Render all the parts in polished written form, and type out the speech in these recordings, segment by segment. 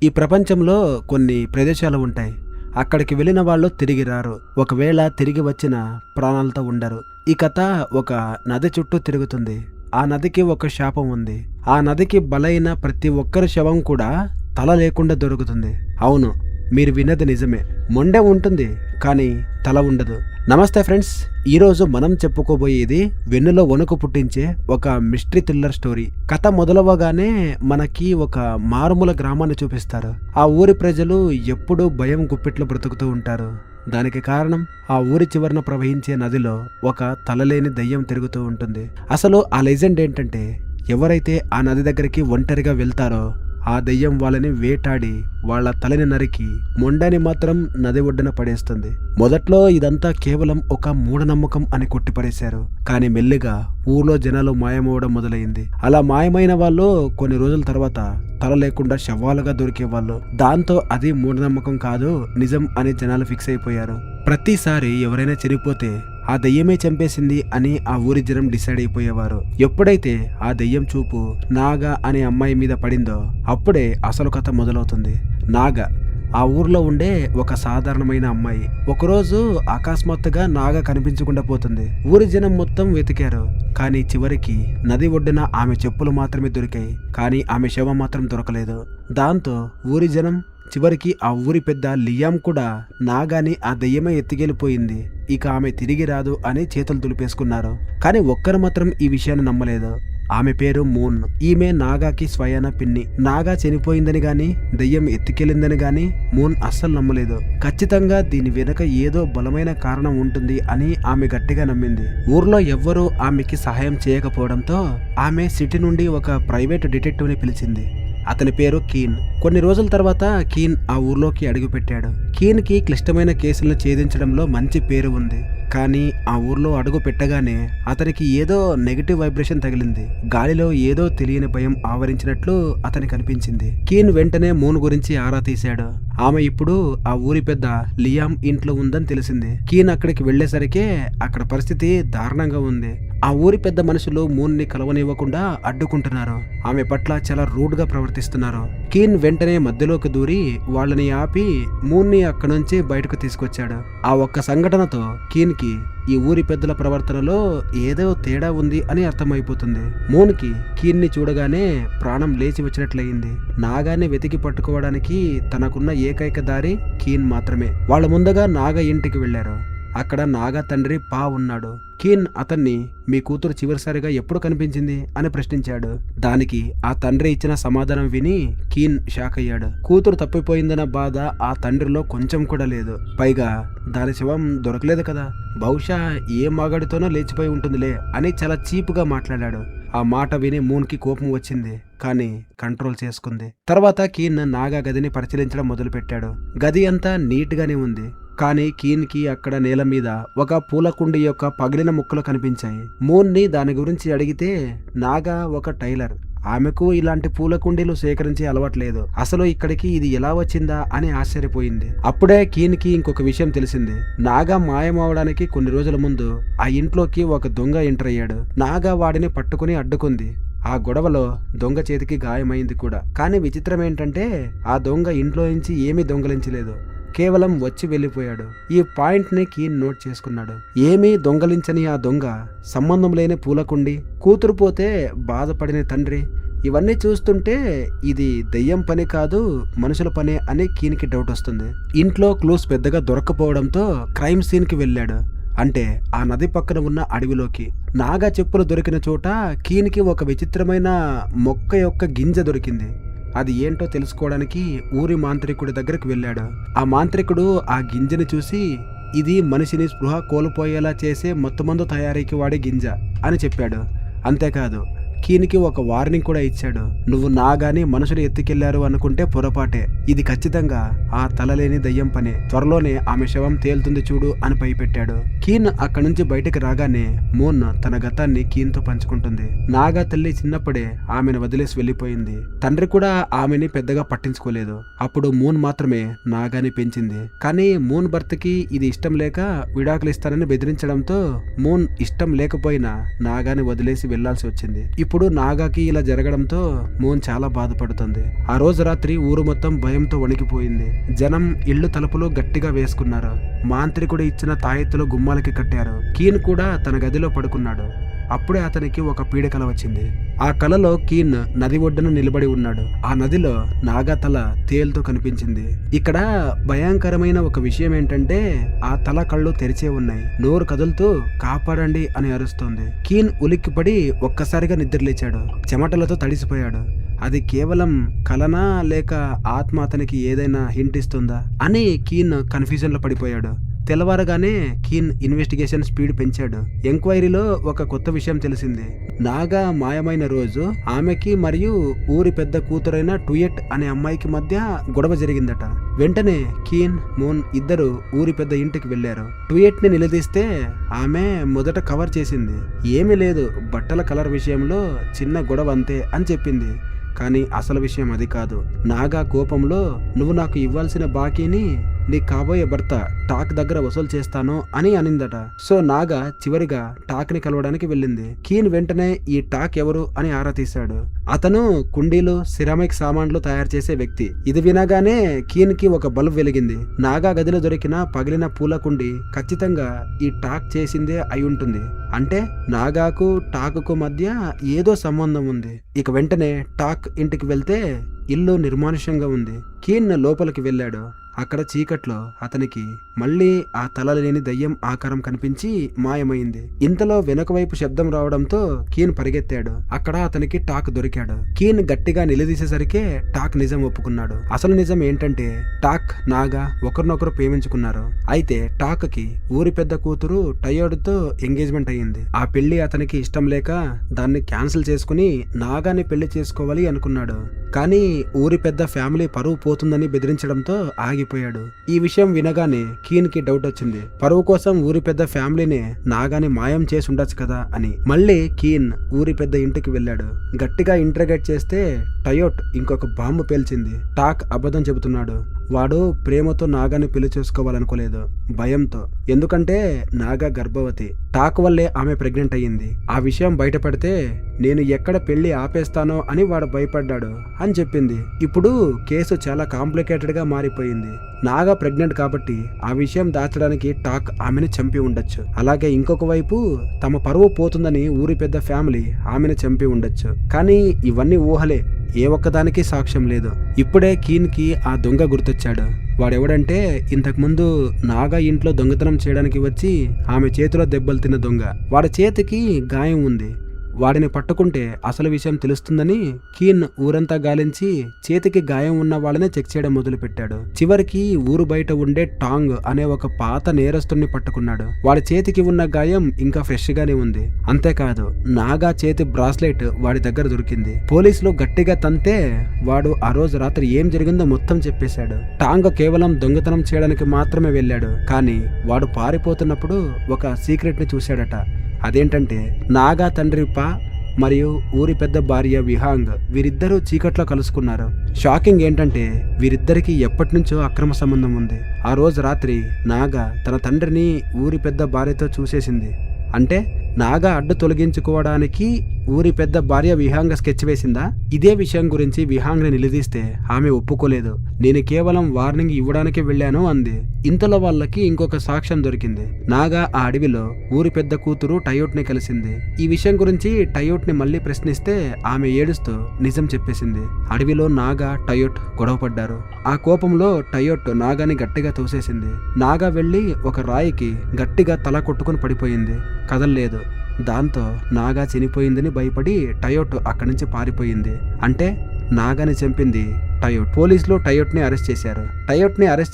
ఈ ప్రపంచంలో కొన్ని ప్రదేశాలు ఉంటాయి. అక్కడికి వెళ్ళిన వాళ్ళు తిరిగి రారు. ఒకవేళ తిరిగి వచ్చిన ప్రాణాలతో ఉండరు. ఈ కథ ఒక నది చుట్టూ తిరుగుతుంది. ఆ నదికి ఒక శాపం ఉంది. ఆ నదికి బలైన ప్రతి ఒక్కరి శవం కూడా తల లేకుండా దొరుకుతుంది. అవును, మీరు విన్నది నిజమే. మొండె ఉంటుంది, కానీ తల ఉండదు. నమస్తే ఫ్రెండ్స్, ఈరోజు మనం చెప్పుకోబోయేది వెన్నులో వణుకు పుట్టించే ఒక మిస్టరీ థ్రిల్లర్ స్టోరీ. కథ మొదలవగానే మనకి ఒక మారుమూల గ్రామాన్ని చూపిస్తారు. ఆ ఊరి ప్రజలు ఎప్పుడూ భయం గుప్పిట్లో బ్రతుకుతూ ఉంటారు. దానికి కారణం ఆ ఊరి చివరన ప్రవహించే నదిలో ఒక తలలేని దయ్యం తిరుగుతూ ఉంటుంది. అసలు ఆ లెజెండ్ ఏంటంటే, ఎవరైతే ఆ నది దగ్గరికి ఒంటరిగా వెళ్తారో ఆ దెయ్యం వాళ్ళని వేటాడి వాళ్ళ తలని నరికి మొండాని మాత్రం నది ఒడ్డున పడేస్తుంది. మొదట్లో ఇదంతా కేవలం ఒక మూఢనమ్మకం అని కొట్టిపడేశారు. కానీ మెల్లిగా ఊర్లో జనాలు మాయమవడం మొదలైంది. అలా మాయమైన వాళ్ళు కొన్ని రోజుల తర్వాత తల లేకుండా శవాలుగా దొరికేవాళ్ళు. దాంతో అది మూఢనమ్మకం కాదు, నిజం అని జనాలు ఫిక్స్ అయిపోయారు. ప్రతిసారి ఎవరైనా చనిపోతే ఆ దెయ్యమే చంపేసింది అని ఆ ఊరి జనం డిసైడ్ అయిపోయేవారు. ఎప్పుడైతే ఆ దెయ్యం చూపు నాగా అనే అమ్మాయి మీద పడిందో అప్పుడే అసలు కథ మొదలవుతుంది. నాగా ఆ ఊర్లో ఉండే ఒక సాధారణమైన అమ్మాయి. ఒకరోజు అకస్మాత్తుగా నాగా కనిపించకుండా పోతుంది. ఊరి జనం మొత్తం వెతికారు, కానీ చివరికి నది ఒడ్డున ఆమె చెప్పులు మాత్రమే దొరికాయి. కానీ ఆమె శవం మాత్రం దొరకలేదు. దాంతో ఊరి జనం చివరికి ఆ ఊరి పెద్ద లియాం కూడా నాగాని ఆ దెయ్యమే ఎత్తికెళ్ళిపోయింది, ఇక ఆమె తిరిగి రాదు అని చేతులు దులిపేసుకున్నారు. కానీ ఒక్కరు మాత్రం ఈ విషయాన్ని నమ్మలేదు. ఆమె పేరు మూన్. ఈమె నాగాకి స్వయాన పిన్ని. నాగా చనిపోయిందని గాని దెయ్యం ఎత్తుకెళ్ళిందని గాని మూన్ అస్సలు నమ్మలేదు. ఖచ్చితంగా దీని వెనుక ఏదో బలమైన కారణం ఉంటుంది అని ఆమె గట్టిగా నమ్మింది. ఊర్లో ఎవ్వరూ ఆమెకి సహాయం చేయకపోవడంతో ఆమె సిటీ నుండి ఒక ప్రైవేట్ డిటెక్టివ్ ని పిలిచింది. అతని పేరు కీన్. కొన్ని రోజుల తర్వాత కీన్ ఆ ఊర్లోకి అడుగుపెట్టాడు. కీన్ కి క్లిష్టమైన కేసులను ఛేదించడంలో మంచి పేరు ఉంది. కానీ ఆ ఊర్లో అడుగు పెట్టగానే అతనికి ఏదో నెగటివ్ వైబ్రేషన్ తగిలింది. గాలిలో ఏదో తెలియని భయం ఆవరించినట్లు అతనికి అనిపించింది. కీన్ వెంటనే మూన్ గురించి ఆరా తీశాడు. ఆమె ఇప్పుడు ఆ ఊరి పెద్ద లియాం ఇంట్లో ఉందని తెలిసింది. కీన్ అక్కడికి వెళ్లేసరికే అక్కడ పరిస్థితి దారుణంగా ఉంది. ఆ ఊరి పెద్ద మనుషులు మూన్ ని కలవనివ్వకుండా అడ్డుకుంటున్నారు. ఆమె పట్ల చాలా రూడ్ గా ప్రవర్తిస్తున్నారు. కీన్ వెంటనే మధ్యలోకి దూరి వాళ్ళని ఆపి మూన్ ని అక్కడి నుంచి బయటకు తీసుకొచ్చాడు. ఆ ఒక్క సంఘటనతో కీన్ కి ఈ ఊరి పెద్దల ప్రవర్తనలో ఏదో తేడా ఉంది అని అర్థమైపోతుంది. మూన్ కి కీన్ ని చూడగానే ప్రాణం లేచి వచ్చినట్లయింది. నాగాన్ని వెతికి పట్టుకోవడానికి తనకున్న ఏకైక దారి కీన్ మాత్రమే. వాళ్ళు ముందుగా నాగా ఇంటికి వెళ్లారు. అక్కడ నాగా తండ్రి పా ఉన్నాడు. కీన్ అతన్ని, మీ కూతురు చివరిసారిగా ఎప్పుడు కనిపించింది అని ప్రశ్నించాడు. దానికి ఆ తండ్రి ఇచ్చిన సమాధానం విని కీన్ షాక్ అయ్యాడు. కూతురు తప్పిపోయిందన్న బాధ ఆ తండ్రిలో కొంచెం కూడా లేదు. పైగా దాని శవం దొరకలేదు కదా, బహుశా ఏ మగాడితోనో లేచిపోయి ఉంటుందిలే అని చాలా చీపుగా మాట్లాడాడు. ఆ మాట విని మూన్ కి కోపం వచ్చింది, కానీ కంట్రోల్ చేసుకుంది. తర్వాత కీన్ నాగా గదిని పరిశీలించడం మొదలు పెట్టాడు. గది అంతా నీట్ గానే ఉంది. కానీ కీన్ కి అక్కడ నేల మీద ఒక పూలకుండి యొక్క పగిలిన ముక్కలు కనిపించాయి. మూన్ ని దాని గురించి అడిగితే నాగా ఒక టైలర్. ఆమెకు ఇలాంటి పూల కుండీలు సేకరించి అలవాట్లేదు. అసలు ఇక్కడికి ఇది ఎలా వచ్చిందా అని ఆశ్చర్యపోయింది. అప్పుడే కీన్ కి ఇంకొక విషయం తెలిసింది. నాగా మాయమవడానికి కొన్ని రోజుల ముందు ఆ ఇంట్లోకి ఒక దొంగ ఎంటర్ అయ్యాడు. నాగా వాడిని పట్టుకుని అడ్డుకుంది. ఆ గొడవలో దొంగ చేతికి గాయమైంది కూడా. కానీ విచిత్రం ఏంటంటే ఆ దొంగ ఇంట్లో నుంచి ఏమీ దొంగలించలేదు, కేవలం వచ్చి వెళ్ళిపోయాడు. ఈ పాయింట్ ని కీన్ నోట్ చేసుకున్నాడు. ఏమీ దొంగలించని ఆ దొంగ, సంబంధం లేని పూలకుండి, కూతురు పోతే బాధపడిన తండ్రి, ఇవన్నీ చూస్తుంటే ఇది దెయ్యం పని కాదు, మనుషుల పనే అని కీన్ కి డౌట్ వస్తుంది. ఇంట్లో క్లూస్ పెద్దగా దొరక్కపోవడంతో క్రైమ్ సీన్ కి వెళ్ళాడు. అంటే ఆ నది పక్కన ఉన్న అడవిలోకి. నాగా చెప్పులు దొరికిన చోట కీన్ కి ఒక విచిత్రమైన మొక్క యొక్క గింజ దొరికింది. అది ఏంటో తెలుసుకోవడానికి ఊరి మాంత్రికుడి దగ్గరకు వెళ్ళాడు. ఆ మాంత్రికుడు ఆ గింజని చూసి, ఇది మనిషిని స్పృహ కోల్పోయేలా చేసే మత్తుమందు తయారీకి వాడే గింజ అని చెప్పాడు. అంతేకాదు కీన్కి ఒక వార్నింగ్ కూడా ఇచ్చాడు. నువ్వు నాగాని మనుషులు ఎత్తుకెళ్లారు అనుకుంటే పొరపాటే, ఇది ఖచ్చితంగా ఆ తలలేని దయ్యం పనే, త్వరలోనే ఆమె శవం తేలుతుంది చూడు అని భయపెట్టాడు. కీన్ అక్కడి నుంచి బయటకు రాగానే మూన్ తన గతాన్ని కీన్ తో పంచుకుంటుంది. నాగా తల్లి చిన్నప్పుడే ఆమెను వదిలేసి వెళ్లిపోయింది. తండ్రి కూడా ఆమెని పెద్దగా పట్టించుకోలేదు. అప్పుడు మూన్ మాత్రమే నాగాని పెంచింది. కానీ మూన్ భర్తకి ఇది ఇష్టం లేక విడాకులు ఇస్తానని బెదిరించడంతో మూన్ ఇష్టం లేకపోయినా నాగాని వదిలేసి వెళ్లాల్సి వచ్చింది. ఇప్పుడు నాగాకి ఇలా జరగడంతో మోన్ చాలా బాధపడుతుంది. ఆ రోజు రాత్రి ఊరు మొత్తం భయంతో వణికిపోయింది. జనం ఇళ్లు తలుపులు గట్టిగా వేసుకున్నారు. మాంత్రికుడు ఇచ్చిన తాయెత్తులు గుమ్మాలకి కట్టారు. కీన్ కూడా తన గదిలో పడుకున్నాడు. అప్పుడే అతనికి ఒక పీడకల వచ్చింది. ఆ కలలో కీన్ నది ఒడ్డున నిలబడి ఉన్నాడు. ఆ నదిలో నాగా తల తేలుతూ కనిపించింది. ఇక్కడ భయంకరమైన ఒక విషయం ఏంటంటే ఆ తల కళ్ళు తెరిచే ఉన్నాయి. నోరు కదులుతూ కాపాడండి అని అరుస్తోంది. కీన్ ఉలిక్కిపడి ఒక్కసారిగా నిద్రలేచాడు. చెమటలతో తడిసిపోయాడు. అది కేవలం కలనా లేక ఆత్మ అతనికి ఏదైనా హింట్ ఇస్తుందా అని కీన్ కన్ఫ్యూజన్ లో పడిపోయాడు. తెల్లవారగానే కీన్ ఇన్వెస్టిగేషన్ స్పీడ్ పెంచాడు. ఎంక్వైరీలో ఒక కొత్త విషయం తెలిసింది. నాగా మాయమైన రోజు ఆమెకి మరియు ఊరి పెద్ద కూతురైన టుయెట్ అనే అమ్మాయికి మధ్య గొడవ జరిగిందట. వెంటనే కీన్, మోన్ ఇద్దరు ఊరి పెద్ద ఇంటికి వెళ్లారు. టుయెట్ ని నిలదీస్తే ఆమె మొదట కవర్ చేసింది. ఏమీ లేదు, బట్టల కలర్ విషయంలో చిన్న గొడవ అంతే అని చెప్పింది. కానీ అసలు విషయం అది కాదు. నాగా కోపంలో నువ్వు నాకు ఇవ్వాల్సిన బాకీని నీ కాబోయే భర్త టాక్ దగ్గర వసూలు చేస్తాను అని అనిందట. సో నాగా చివరిగా టాక్ ని కలవడానికి వెళ్ళింది. కీన్ వెంటనే ఈ టాక్ ఎవరు అని ఆరా తీశాడు. అతను కుండీలు, సిరామిక్ సామాన్లు తయారు చేసే వ్యక్తి. ఇది వినగానే కీన్ కి ఒక బల్బ్ వెలిగింది. నాగా గదిలో దొరికిన పగిలిన పూల కుండి ఖచ్చితంగా ఈ టాక్ చేసిందే అయి ఉంటుంది. అంటే నాగాకు టాకుకు మధ్య ఏదో సంబంధం ఉంది. ఇక వెంటనే టాక్ ఇంటికి వెళ్తే ఇల్లు నిర్మానుష్యంగా ఉంది. కీన్ లోపలికి వెళ్ళాడు. అక్కడ చీకట్లో అతనికి మళ్ళీ ఆ తల లేని దయ్యం ఆకారం కనిపించి మాయమైంది. ఇంతలో వెనుక వైపు శబ్దం రావడంతో కీన్ పరిగెత్తాడు. అక్కడ అతనికి టాక్ దొరికాడు. కీన్ గట్టిగా నిలదీసేసరికే టాక్ నిజం ఒప్పుకున్నాడు. అసలు నిజం ఏంటంటే టాక్, నాగా ఒకరినొకరు ప్రేమించుకున్నారు. అయితే టాక్ కి ఊరి పెద్ద కూతురు టయోడ్తో ఎంగేజ్మెంట్ అయ్యింది. ఆ పెళ్లి అతనికి ఇష్టం లేక దాన్ని క్యాన్సిల్ చేసుకుని నాగాని పెళ్లి చేసుకోవాలి అనుకున్నాడు. కానీ ఊరి పెద్ద ఫ్యామిలీ పరువు పోతుందని బెదిరించడంతో ఆగిపోయాడు. ఈ విషయం వినగానే కీన్ కి డౌట్ వచ్చింది. పరువు కోసం ఊరి పెద్ద ఫ్యామిలీనే నాగాని మాయం చేసి ఉండొచ్చు కదా అని. మళ్ళీ కీన్ ఊరి పెద్ద ఇంటికి వెళ్ళాడు. గట్టిగా ఇంటర్గేట్ చేస్తే టయోట్ ఇంకొక బాంబు పేల్చింది. టాక్ అబద్ధం చెబుతున్నాడు. వాడు ప్రేమతో నాగాని పెళ్లి చేసుకోవాలనుకోలేదు, భయంతో. ఎందుకంటే నాగా గర్భవతి. టాక్ వల్లే ఆమె ప్రెగ్నెంట్ అయ్యింది. ఆ విషయం బయటపడితే నేను ఎక్కడ పెళ్లి ఆపేస్తానో అని వాడు భయపడ్డాడు అని చెప్పింది. ఇప్పుడు కేసు చాలా కాంప్లికేటెడ్ గా మారిపోయింది. నాగా ప్రెగ్నెంట్ కాబట్టి ఆ విషయం దాచడానికి టాక్ ఆమెను చంపి ఉండొచ్చు. అలాగే ఇంకొక వైపు తమ పరువు పోతుందని ఊరి పెద్ద ఫ్యామిలీ ఆమెను చంపి ఉండొచ్చు. కానీ ఇవన్నీ ఊహలే, ఏ ఒక్కదానికి సాక్ష్యం లేదు. ఇప్పుడే కీన్ కి ఆ దొంగ గుర్తొచ్చాడు. వాడెవడంటే ఇంతకుముందు నాగా ఇంట్లో దొంగతనం చేయడానికి వచ్చి ఆమె చేతిలో దెబ్బలు తిన్న దొంగ. వాడి చేతికి గాయం ఉంది. వాడిని పట్టుకుంటే అసలు విషయం తెలుస్తుందని కీన్ ఊరంతా గాలించి చేతికి గాయం ఉన్న వాళ్ళనే చెక్ చేయడం మొదలు పెట్టాడు. చివరికి ఊరు బయట ఉండే టాంగ్ అనే ఒక పాత నేరస్తుడిని పట్టుకున్నాడు. వాడి చేతికి ఉన్న గాయం ఇంకా ఫ్రెష్ గానే ఉంది. అంతేకాదు నాగా చేతి బ్రాస్లెట్ వాడి దగ్గర దొరికింది. పోలీసులు గట్టిగా తంతే వాడు ఆ రోజు రాత్రి ఏం జరిగిందో మొత్తం చెప్పేశాడు. టాంగ్ కేవలం దొంగతనం చేయడానికి మాత్రమే వెళ్ళాడు. కానీ వాడు పారిపోతున్నప్పుడు ఒక సీక్రెట్ ని చూశాడట. అదేంటంటే నాగా తండ్రి పా మరియు ఊరి పెద్ద భార్య విహాంగ్ వీరిద్దరూ చీకట్లో కలుసుకున్నారు. షాకింగ్ ఏంటంటే వీరిద్దరికి ఎప్పటి నుంచో అక్రమ సంబంధం ఉంది. ఆ రోజు రాత్రి నాగా తన తండ్రిని ఊరి పెద్ద భార్యతో చూసేసింది. అంటే నాగా అడ్డు తొలగించుకోవడానికి ఊరి పెద్ద భార్య విహాంగ స్కెచ్ వేసిందా? ఇదే విషయం గురించి విహాంగ్ని నిలదీస్తే ఆమె ఒప్పుకోలేదు. నేను కేవలం వార్నింగ్ ఇవ్వడానికి వెళ్ళాను అంది. ఇంతలో వాళ్ళకి ఇంకొక సాక్ష్యం దొరికింది. నాగా ఆ అడవిలో ఊరి పెద్ద కూతురు టయోట్ ని కలిసింది. ఈ విషయం గురించి టయోట్ ని మళ్ళీ ప్రశ్నిస్తే ఆమె ఏడుస్తూ నిజం చెప్పేసింది. అడవిలో నాగా టయోట్ గొడవపడ్డారు. ఆ కోపంలో టయోట్ నాగాని గట్టిగా తోసేసింది. నాగా వెళ్లి ఒక రాయికి గట్టిగా తల కొట్టుకుని పడిపోయింది, కదల్లేదు. దాంతో నాగా చనిపోయిందని భయపడి టయోట్ అక్కడి నుంచి పారిపోయింది. అంటే నాగాని చంపింది టయోట్. పోలీసులు టయోట్ ని అరెస్ట్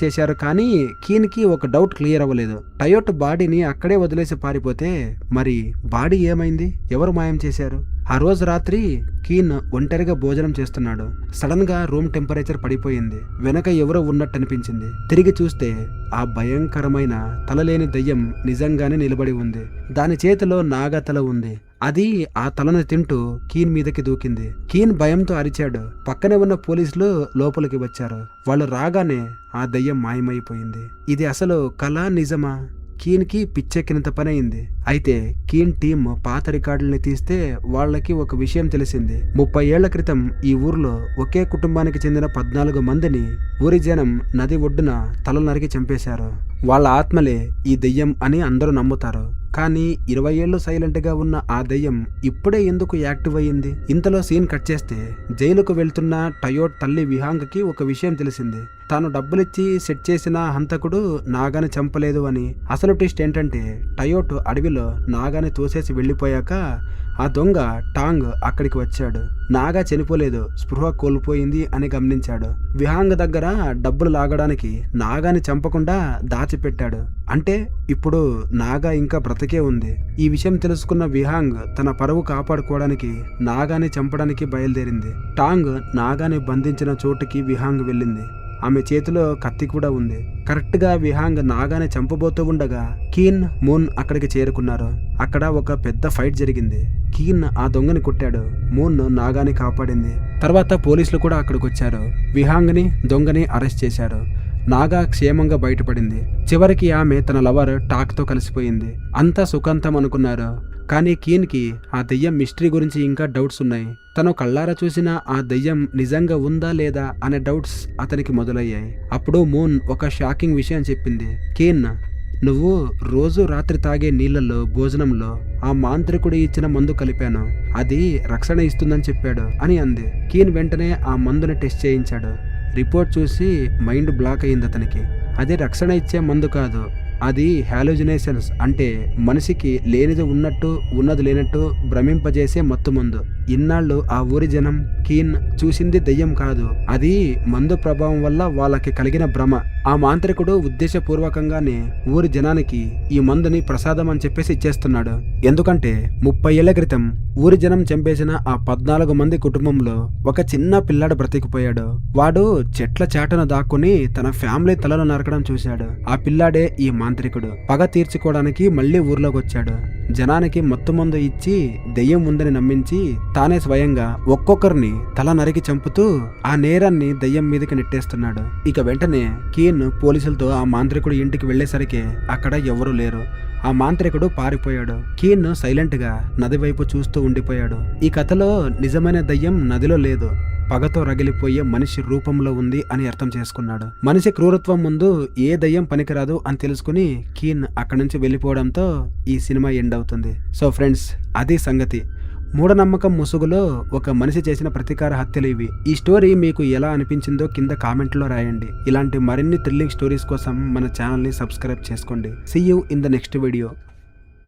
చేశారు. కానీ కీన్ కి ఒక డౌట్ క్లియర్ అవ్వలేదు. టయోట్ బాడీని అక్కడే వదిలేసి పారిపోతే మరి బాడీ ఏమైంది? ఎవరు మాయం చేశారు? ఆ రోజు రాత్రి కీన్ ఒంటరిగా భోజనం చేస్తున్నాడు. సడన్ గా రూమ్ టెంపరేచర్ పడిపోయింది. వెనక ఎవరో ఉన్నట్టు అనిపించింది. తిరిగి చూస్తే ఆ భయంకరమైన తలలేని దయ్యం నిజంగానే నిలబడి ఉంది. దాని చేతిలో నాగా తల ఉంది. అది ఆ తలను తింటూ కీన్ మీదకి దూకింది. కీన్ భయంతో అరిచాడు. పక్కనే ఉన్న పోలీసులు లోపలికి వచ్చారు. వాళ్ళు రాగానే ఆ దయ్యం మాయమైపోయింది. ఇది అసలు కళ నిజమా? కీన్ కి పిచ్చెక్కినంత పని అయింది. అయితే కీన్ టీమ్ పాత రికార్డుల్ని తీస్తే వాళ్ళకి ఒక విషయం తెలిసింది. 30 ఏళ్ల క్రితం ఈ ఊర్లో ఒకే కుటుంబానికి చెందిన 14 మందిని ఊరి జనం నది ఒడ్డున తల నరికి చంపేశారు. వాళ్ళ ఆత్మలే ఈ దెయ్యం అని అందరూ నమ్ముతారు. కానీ 20 ఏళ్ళు సైలెంట్ గా ఉన్న ఆ దెయ్యం ఇప్పుడే ఎందుకు యాక్టివ్ అయ్యింది? ఇంతలో సీన్ కట్ చేస్తే జైలుకు వెళ్తున్న టయోట్ తల్లి విహాంగ్కి ఒక విషయం తెలిసింది. తాను డబ్బులిచ్చి సెట్ చేసిన హంతకుడు నాగాని చంపలేదు అని. అసలు ట్విస్ట్ ఏంటంటే టయోట్ అడవిలో నాగాని తోసేసి వెళ్లిపోయాక ఆ దొంగ టాంగ్ అక్కడికి వచ్చాడు. నాగా చనిపోలేదు, స్పృహ కోల్పోయింది అని గమనించాడు. విహాంగ్ దగ్గర డబ్బులు లాగడానికి నాగాని చంపకుండా దాచిపెట్టాడు. అంటే ఇప్పుడు నాగా ఇంకా బ్రతికే ఉంది. ఈ విషయం తెలుసుకున్న విహాంగ్ తన పరువు కాపాడుకోవడానికి నాగాని చంపడానికి బయలుదేరింది. టాంగ్ నాగాని బంధించిన చోటుకి విహాంగ్ వెళ్ళింది. ఆమె చేతిలో కత్తి కూడా ఉంది. కరెక్ట్ గా విహాంగ్ నాగాని చంపబోతూ ఉండగా కీన్, మూన్ అక్కడికి చేరుకున్నారు. అక్కడ ఒక పెద్ద ఫైట్ జరిగింది. కీన్ ఆ దొంగని కొట్టాడు. మూన్ నాగాని కాపాడింది. తర్వాత పోలీసులు కూడా అక్కడికి వచ్చారు. విహాంగ్ ని, దొంగని అరెస్ట్ చేశారు. నాగా క్షేమంగా బయటపడింది. చివరికి ఆమె తన లవర్ టాక్ తో కలిసిపోయింది. అంతా సుఖాంతం అనుకున్నారు. కానీ కీన్ కి ఆ దెయ్యం మిస్టరీ గురించి ఇంకా డౌట్స్ ఉన్నాయి. తను కళ్ళారా చూసిన ఆ దెయ్యం నిజంగా ఉందా లేదా అనే డౌట్స్ అతనికి మొదలయ్యాయి. అప్పుడు మూన్ ఒక షాకింగ్ విషయం చెప్పింది. కీన్, నువ్వు రోజు రాత్రి తాగే నీళ్లలో, భోజనంలో ఆ మాంత్రికుడు ఇచ్చిన మందు కలిపాను, అది రక్షణ ఇస్తుందని చెప్పాడు అని అంది. కీన్ వెంటనే ఆ మందుని టెస్ట్ చేయించాడు. రిపోర్ట్ చూసి మైండ్ బ్లాక్ అయింది అతనికి. అది రక్షణ ఇచ్చే మందు కాదు, అది హాలోజినేషన్స్, అంటే మనిషికి లేనిది ఉన్నట్టు ఉన్నది లేనట్టు భ్రమింపజేసే మత్తు మందు. ఇన్నాళ్ళు ఆ ఊరి జనం కీన్ చూసింది దెయ్యం కాదు, అది మందు ప్రభావం వల్ల వాళ్ళకి కలిగిన భ్రమ. ఆ మాంత్రికుడు ఉద్దేశపూర్వకంగానే ఊరి జనానికి ఈ మందుని ప్రసాదం అని చెప్పేసి ఇచ్చేస్తున్నాడు. ఎందుకంటే 30 ఏళ్ల క్రితం ఊరి జనం చంపేసిన ఆ 14 మంది కుటుంబంలో ఒక చిన్న పిల్లాడు బ్రతికిపోయాడు. వాడు చెట్ల చాటున దాక్కుని తన ఫ్యామిలీ తలను నరకడం చూశాడు. ఆ పిల్లాడే ఈ మాంత్రికుడు. పగ తీర్చుకోవడానికి మళ్లీ ఊర్లోకి వచ్చాడు. జనానికి మత్తు మందు ఇచ్చి దెయ్యం ఉందని నమ్మించి తానే స్వయంగా ఒక్కొక్కరిని తల నరికి చంపుతూ ఆ నేరాన్ని దెయ్యం మీదకి నెట్టేస్తున్నాడు. ఇక వెంటనే కీన్ పోలీసులతో ఆ మాంత్రికుడు ఇంటికి వెళ్లేసరికి అక్కడ ఎవరూ లేరు. ఆ మాంత్రికుడు పారిపోయాడు. కీన్ సైలెంట్ గా నది వైపు చూస్తూ ఉండిపోయాడు. ఈ కథలో నిజమైన దయ్యం నదిలో లేదు, పగతో రగిలిపోయే మనిషి రూపంలో ఉంది అని అర్థం చేసుకున్నాడు. మనిషి క్రూరత్వం ముందు ఏ దయ్యం పనికిరాదు అని తెలుసుకుని కీన్ అక్కడి నుంచి వెళ్ళిపోవడంతో ఈ సినిమా ఎండ్ అవుతుంది. సో ఫ్రెండ్స్, అది సంగతి. మూఢనమ్మకం ముసుగులో ఒక మనిషి చేసిన ప్రతీకార హత్యలు ఇవి. ఈ స్టోరీ మీకు ఎలా అనిపించిందో కింద కామెంట్లో రాయండి. ఇలాంటి మరిన్ని థ్రిల్లింగ్ స్టోరీస్ కోసం మన ఛానల్ని సబ్స్క్రైబ్ చేసుకోండి. See you in the next video.